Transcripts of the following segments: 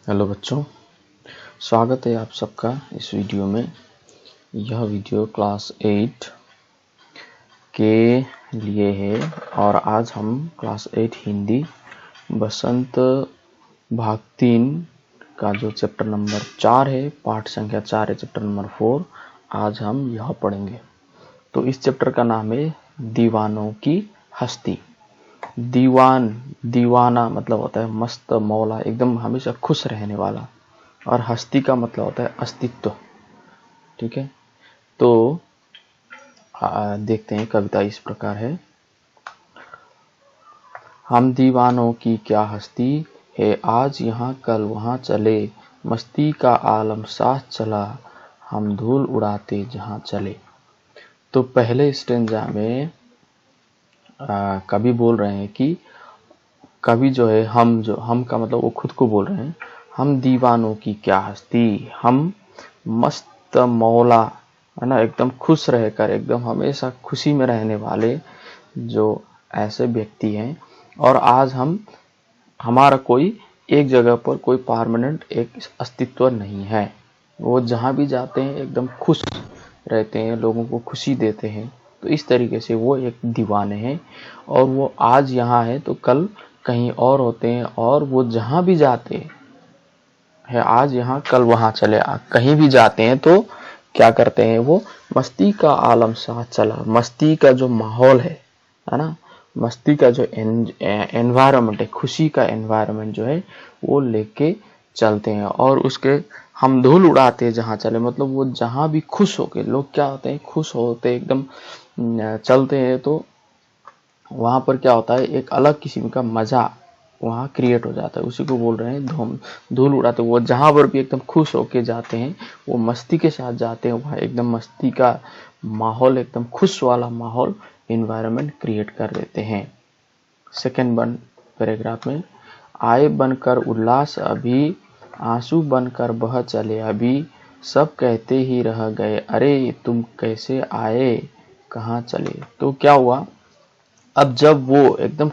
Hello बच्चों, स्वागत है आप सबका इस वीडियो में। यह वीडियो क्लास 8 के लिए है और आज हम क्लास 8 हिंदी बसंत भाग 3 का जो चैप्टर नंबर 4 है, पाठ संख्या 4 है, चैप्टर नंबर 4 आज हम यह पढ़ेंगे। तो इस चैप्टर का नाम है दीवानों की हस्ती। दीवाना मतलब होता है मस्त मौला, एकदम हमेशा खुश रहने वाला, और हस्ती का मतलब होता है अस्तित्व। ठीक है, तो देखते हैं। कविता इस प्रकार है। हम दीवानों की क्या हस्ती है, आज यहाँ कल वहाँ चले, मस्ती का आलम साथ चला, हम धूल उड़ाते जहाँ चले। तो पहले स्टेंजा में कवि बोल रहे हैं कि कवि जो है, हम का मतलब वो खुद को बोल रहे हैं। हम दीवानों की क्या हस्ती, हम मस्त मौला, है ना, एकदम खुश रहकर, एकदम हमेशा खुशी में रहने वाले जो ऐसे व्यक्ति हैं। और आज हमारा कोई एक जगह पर कोई परमानेंट एक अस्तित्व नहीं है। वो जहाँ भी जाते हैं एकदम खुश रहते हैं, लोगों को खुशी देते हैं। तो इस तरीके से वो एक दीवाने हैं, और वो आज यहाँ है तो कल कहीं और होते हैं, और वो जहाँ भी जाते हैं, आज यहाँ कल वहाँ चले, कहीं भी जाते हैं तो क्या करते हैं, वो मस्ती का आलम साथ चला। मस्ती का जो माहौल है ना, मस्ती का जो एनवायरनमेंट है, खुशी का एनवायरनमेंट जो है वो लेके चलते हैं। और उसके हम धूल उड़ाते जहाँ चले, मतलब वो जहाँ भी खुश होके, लोग क्या होते हैं, खुश होते एकदम चलते हैं, तो वहां पर क्या होता है, एक अलग किस्म का मजा वहाँ क्रिएट हो जाता है। उसी को बोल रहे हैं धूल उड़ाते। वो जहां पर भी एकदम खुश होके जाते हैं, वो मस्ती के साथ जाते हैं, वहाँ एकदम मस्ती का माहौल, एकदम खुश वाला माहौल, एनवायरनमेंट क्रिएट कर देते हैं। सेकेंड पैराग्राफ में, आए बनकर उल्लास अभी, आंसू बनकर बह चले अभी, सब कहते ही रह गए अरे तुम कैसे आए कहाँ चले। तो क्या हुआ, अब जब वो एकदम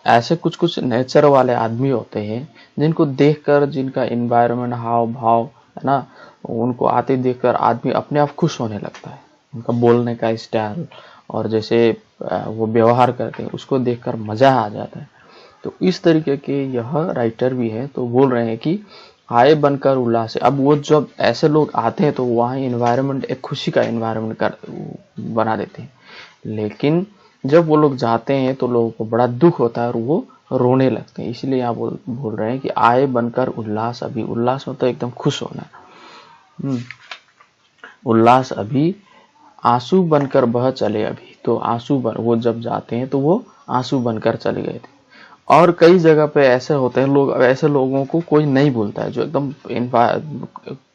ऐसे कुछ कुछ नेचर वाले आदमी होते हैं, जिनको देखकर, जिनका एनवायरनमेंट, हाव भाव, है ना, उनको आते देखकर आदमी अपने आप खुश होने लगता है। उनका बोलने का स्टाइल और जैसे वो व्यवहार करते हैं, उसको देखकर मजा आ जाता है। तो इस तरीके के यह राइटर भी है। तो बोल रहे हैं कि आए बनकर उल्लास। अब वो जब ऐसे लोग आते हैं तो वहाँ एनवायरनमेंट एक खुशी का एनवायरनमेंट बना देते हैं, लेकिन जब वो लोग जाते हैं तो लोगों को बड़ा दुख होता है और वो रोने लगते हैं। इसलिए यहाँ बोल रहे हैं कि आए बनकर उल्लास अभी। उल्लास मतलब एकदम खुश होना। उल्लास अभी, आंसू बनकर बह चले अभी। तो वो जब जाते हैं तो वो आंसू बनकर चले गए थे। और कई जगह पे ऐसे होते हैं लोग, ऐसे लोगों को कोई नहीं बोलता है, जो एकदम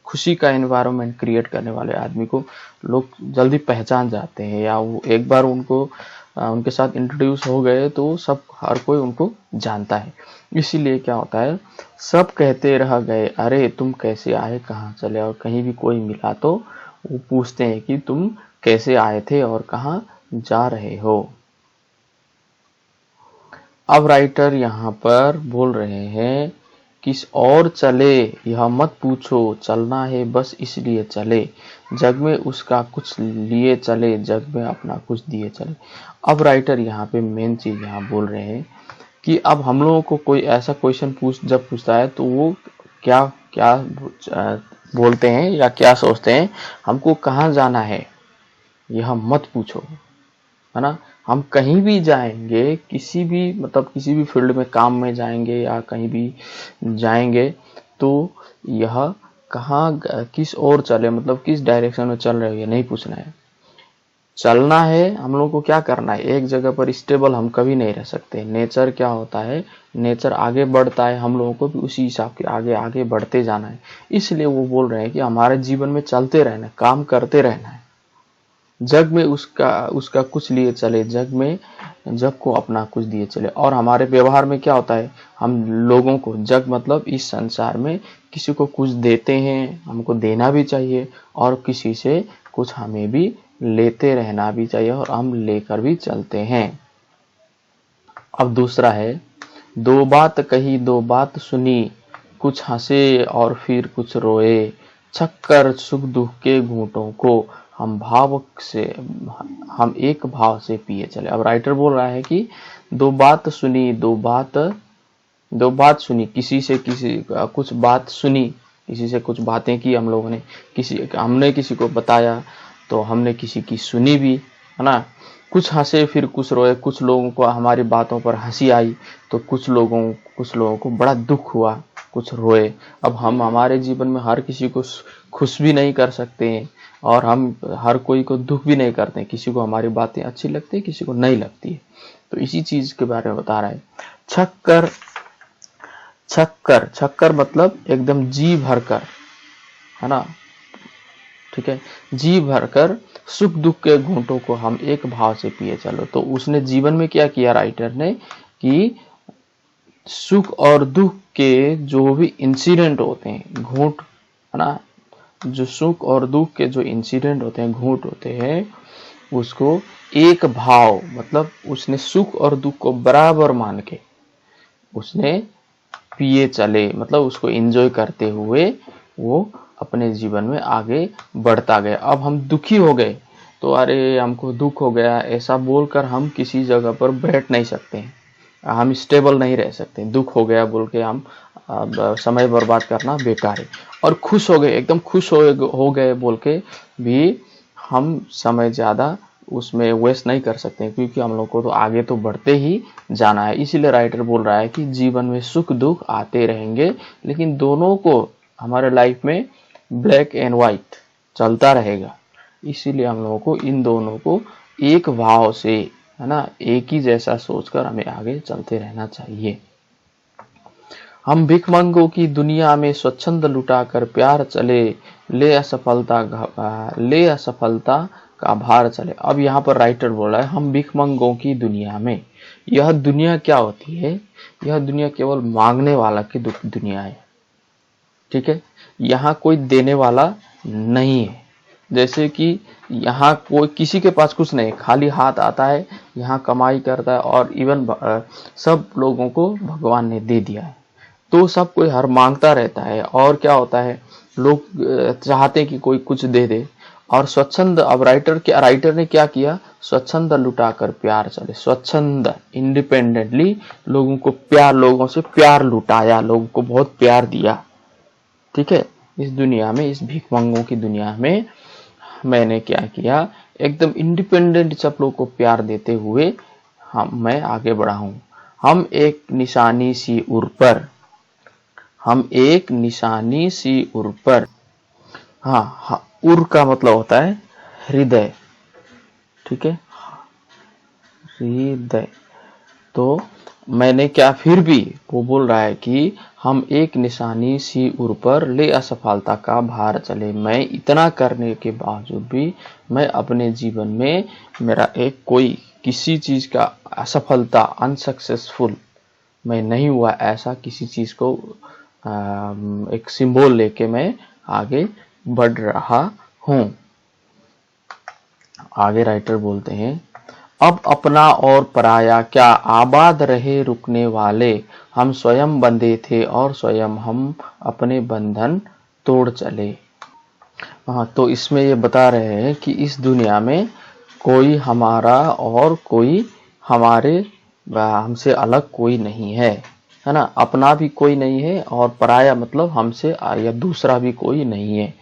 खुशी का एनवायरनमेंट क्रिएट करने वाले आदमी को लोग जल्दी पहचान जाते हैं, या वो एक बार उनके साथ इंट्रोड्यूस हो गए तो हर कोई उनको जानता है। इसीलिए क्या होता है, सब कहते रह गए अरे तुम कैसे आए कहाँ चले। और कहीं भी कोई मिला तो वो पूछते हैं कि तुम कैसे आए थे और कहाँ जा रहे हो। अब राइटर यहाँ पर बोल रहे हैं, किस और चले यह मत पूछो, चलना है बस इसलिए चले, जग में उसका कुछ लिए चले, जग में अपना कुछ दिए चले। अब राइटर यहाँ पे मेन चीज यहाँ बोल रहे हैं कि अब हम लोगों को कोई ऐसा क्वेश्चन जब पूछता है तो वो क्या क्या बोलते हैं या क्या सोचते हैं, हमको कहाँ जाना है यह मत पूछो, है ना। हम कहीं भी जाएंगे, किसी भी फील्ड में काम में जाएंगे या कहीं भी जाएंगे, तो यह कहाँ किस ओर चले, मतलब किस डायरेक्शन में चल रहे हो, ये नहीं पूछना है। चलना है हम लोगों को, क्या करना है, एक जगह पर स्टेबल हम कभी नहीं रह सकते। नेचर क्या होता है, नेचर आगे बढ़ता है, हम लोगों को भी उसी हिसाब के आगे आगे बढ़ते जाना है। इसलिए वो बोल रहे हैं कि हमारे जीवन में चलते रहना है, काम करते रहना है। जग में उसका कुछ लिए चले, जग को अपना कुछ दिए चले। और हमारे व्यवहार में क्या होता है, हम लोगों को, जग मतलब इस संसार में किसी को कुछ देते हैं, हमको देना भी चाहिए, और किसी से कुछ हमें भी लेते रहना भी चाहिए, और हम लेकर भी चलते हैं। अब दूसरा है, दो बात कही दो बात सुनी, कुछ हंसे और फिर कुछ रोए, छक्कर सुख दुख के घूंटों को हम एक भाव से पिए चले। अब राइटर बोल रहा है कि दो बात सुनी, किसी से कुछ बात सुनी, किसी से कुछ बातें की हम लोगों ने, हमने किसी को बताया तो हमने किसी की सुनी भी, है ना। कुछ हंसे फिर कुछ रोए, कुछ लोगों को हमारी बातों पर हंसी आई तो कुछ लोगों को बड़ा दुख हुआ, कुछ रोए। अब हम हमारे जीवन में हर किसी को खुश भी नहीं कर सकते हैं और हम हर कोई को दुख भी नहीं करते हैं। किसी को हमारी बातें अच्छी लगती है, किसी को नहीं लगती है। तो इसी चीज के बारे में बता रहा है। छक्कर मतलब एकदम जी भरकर, है ना, ठीक है। जी भरकर सुख दुख के घूंटों को हम एक भाव से पिए चलो। तो उसने जीवन में क्या किया राइटर ने कि सुख और दुख के जो भी इंसिडेंट होते हैं, घूंट, है ना, जो सुख और दुख के जो इंसिडेंट होते हैं, घूंट होते हैं, उसको एक भाव मतलब उसने सुख और दुख को बराबर मान के उसने पिए चले, मतलब उसको एंजॉय करते हुए वो अपने जीवन में आगे बढ़ता गया। अब हम दुखी हो गए तो अरे हमको दुख हो गया ऐसा बोलकर हम किसी जगह पर बैठ नहीं सकते हैं, हम स्टेबल नहीं रह सकते। दुख हो गया बोल के हम समय बर्बाद करना बेकार है। और खुश हो गए, एकदम खुश हो गए बोल के भी हम समय ज़्यादा उसमें वेस्ट नहीं कर सकते हैं, क्योंकि हम लोग को तो आगे तो बढ़ते ही जाना है। इसीलिए राइटर बोल रहा है कि जीवन में सुख दुख आते रहेंगे, लेकिन दोनों को हमारे लाइफ में ब्लैक एंड व्हाइट चलता रहेगा। इसीलिए हम लोगों को इन दोनों को एक भाव से, है ना, एक ही जैसा सोचकर हमें आगे चलते रहना चाहिए। हम भिखमंगों की दुनिया में स्वच्छंद लुटाकर प्यार चले, ले असफलता का भार चले। अब यहाँ पर राइटर बोल रहा है हम भिखमंगों की दुनिया में। यह दुनिया क्या होती है? यह दुनिया केवल मांगने वाला की दुनिया है, ठीक है। यहाँ कोई देने वाला नहीं है। जैसे कि यहाँ कोई किसी के पास कुछ नहीं, खाली हाथ आता है, यहाँ कमाई करता है और इवन सब लोगों को भगवान ने दे दिया है, तो सब कोई हर मांगता रहता है। और क्या होता है, लोग चाहते हैं कि कोई कुछ दे दे। और स्वच्छंद, अब राइटर ने क्या किया, स्वच्छंद लुटाकर प्यार चले। स्वच्छंद इंडिपेंडेंटली लोगों से प्यार लुटाया, लोगों को बहुत प्यार दिया, ठीक है। इस दुनिया में, इस भिखमंगों की दुनिया में मैंने क्या किया, एकदम इंडिपेंडेंट सब लोग को प्यार देते हुए मैं आगे बढ़ा हूं। हम एक निशानी सी उर पर, हाँ, उर का मतलब होता है हृदय, ठीक है, हृदय। तो मैंने क्या, फिर भी वो बोल रहा है कि हम एक निशानी सी उर पर ले असफलता का भार चले। मैं इतना करने के बावजूद भी मैं अपने जीवन में मेरा किसी चीज का असफलता, अनसक्सेसफुल मैं नहीं हुआ, ऐसा किसी चीज को एक सिंबल लेके मैं आगे बढ़ रहा हूं। आगे राइटर बोलते हैं अब अपना और पराया क्या आबाद रहे रुकने वाले, हम स्वयं बंधे थे और स्वयं हम अपने बंधन तोड़ चले। हाँ, तो इसमें ये बता रहे हैं कि इस दुनिया में कोई हमारा और कोई हमसे अलग कोई नहीं है ना। अपना भी कोई नहीं है और पराया मतलब हमसे या दूसरा भी कोई नहीं है।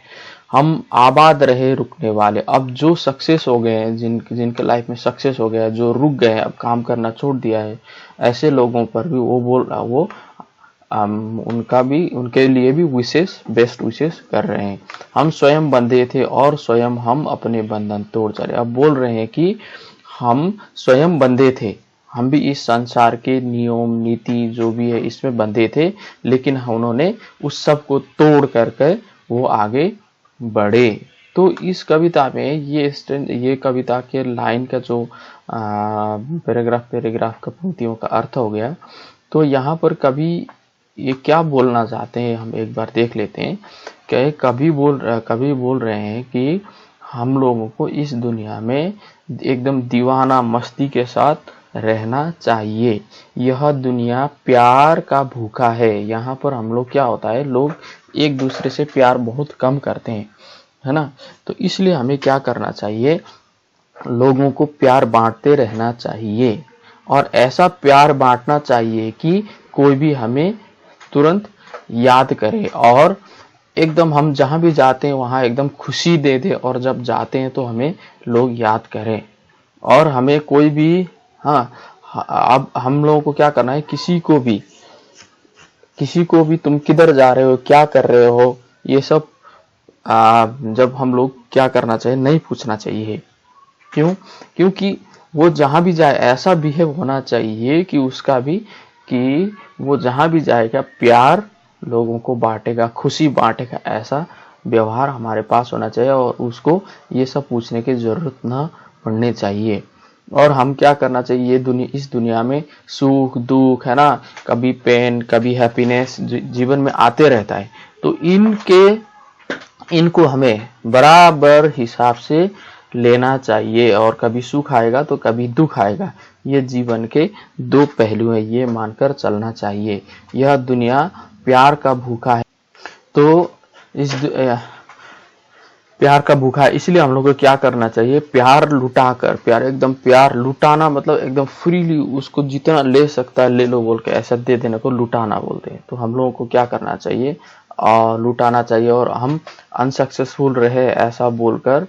हम आबाद रहे रुकने वाले। अब जो सक्सेस हो गए हैं, जिनके लाइफ में सक्सेस हो गया है, जो रुक गए हैं, अब काम करना छोड़ दिया है, ऐसे लोगों पर भी वो बोल रहा, वो उनके लिए भी बेस्ट विशेष कर रहे हैं। हम स्वयं बंधे थे और स्वयं हम अपने बंधन तोड़ चले। अब बोल रहे हैं कि हम स्वयं बंधे थे, हम भी इस संसार के नियम नीति जो भी है इसमें बंधे थे, लेकिन उन्होंने उस सब को तोड़ करके वो आगे बढ़े। तो इस कविता में ये कविता के लाइन का जो पैराग्राफ का पंक्तियों का अर्थ हो गया। तो यहाँ पर कवि ये क्या बोलना चाहते हैं हम एक बार देख लेते हैं। कि कवि बोल रहे हैं कि हम लोगों को इस दुनिया में एकदम दीवाना मस्ती के साथ रहना चाहिए। यह दुनिया प्यार का भूखा है। यहाँ पर हम लोग क्या होता है, लोग एक दूसरे से प्यार बहुत कम करते हैं, है ना। तो इसलिए हमें क्या करना चाहिए, लोगों को प्यार बांटते रहना चाहिए और ऐसा प्यार बांटना चाहिए कि कोई भी हमें तुरंत याद करे और एकदम हम जहां भी जाते हैं वहां एकदम खुशी दे दे, और जब जाते हैं तो हमें लोग याद करें। और हमें कोई भी, हाँ, अब हम लोगों को क्या करना है, किसी को भी तुम किधर जा रहे हो, क्या कर रहे हो, ये सब जब हम लोग क्या करना चाहिए, नहीं पूछना चाहिए। क्यों? क्योंकि वो जहां भी जाए ऐसा बिहेव होना चाहिए कि उसका भी, कि वो जहां भी जाएगा प्यार लोगों को बांटेगा, खुशी बांटेगा, ऐसा व्यवहार हमारे पास होना चाहिए और उसको ये सब पूछने की जरूरत ना पड़नी चाहिए। और हम क्या करना चाहिए, इस दुनिया में सुख दुख, है ना, कभी पेन कभी हैप्पीनेस जीवन में आते रहता है। तो इनको हमें बराबर हिसाब से लेना चाहिए, और कभी सुख आएगा तो कभी दुख आएगा। ये जीवन के दो पहलू हैं, ये मानकर चलना चाहिए। यह दुनिया प्यार का भूखा है। तो इस प्यार का भूखा है, इसलिए हम लोग को क्या करना चाहिए, प्यार लुटाकर, प्यार लुटाना मतलब एकदम फ्रीली उसको जितना ले सकता है ले लो बोल के ऐसा दे देने को लुटाना बोलते हैं। तो हम लोगों को क्या करना चाहिए, लुटाना चाहिए, और हम अनसक्सेसफुल रहे ऐसा बोलकर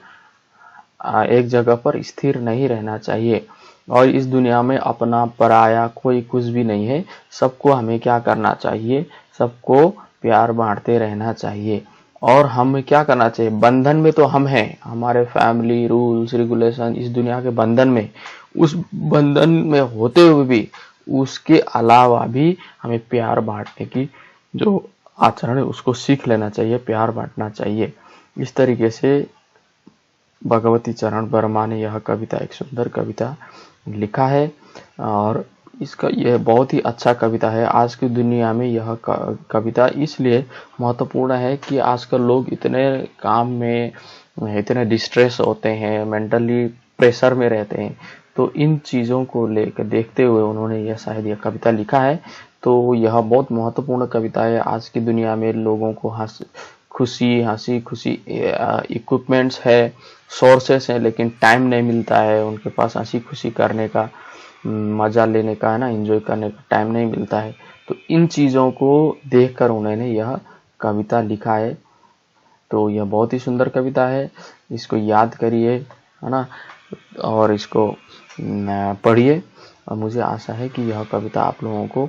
एक जगह पर स्थिर नहीं रहना चाहिए। और इस दुनिया में अपना पराया कोई कुछ भी नहीं है। सबको हमें क्या करना चाहिए, सबको प्यार बांटते रहना चाहिए। और हमें क्या करना चाहिए, बंधन में तो हम हैं, हमारे फैमिली रूल्स रेगुलेशन इस दुनिया के बंधन में, उस बंधन में होते हुए भी उसके अलावा भी हमें प्यार बांटने की जो आचरण है उसको सीख लेना चाहिए, प्यार बांटना चाहिए। इस तरीके से भगवती चरण वर्मा ने यह कविता, एक सुंदर कविता लिखा है और इसका यह बहुत ही अच्छा कविता है। आज की दुनिया में यह कविता इसलिए महत्वपूर्ण है कि आजकल लोग इतने काम में इतने डिस्ट्रेस होते हैं, मेंटली प्रेशर में रहते हैं। तो इन चीज़ों को लेकर देखते हुए उन्होंने यह शायद यह कविता लिखा है। तो यह बहुत महत्वपूर्ण कविता है। आज की दुनिया में लोगों को हंसी खुशी इक्विपमेंट्स है, सोर्सेस है, लेकिन टाइम नहीं मिलता है उनके पास हंसी खुशी करने का, मजा लेने का, है ना, एंजॉय करने का टाइम नहीं मिलता है। तो इन चीज़ों को देखकर उन्होंने यह कविता लिखा है। तो यह बहुत ही सुंदर कविता है, इसको याद करिए, है ना, और इसको पढ़िए। और मुझे आशा है कि यह कविता आप लोगों को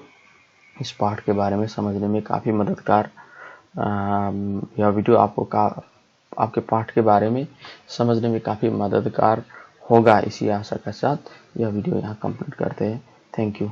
इस पाठ के बारे में समझने में काफ़ी मददगार, यह वीडियो आपके पाठ के बारे में समझने में काफ़ी मददगार होगा। इसी आशा के साथ यह वीडियो यहाँ कंप्लीट करते हैं। Thank you.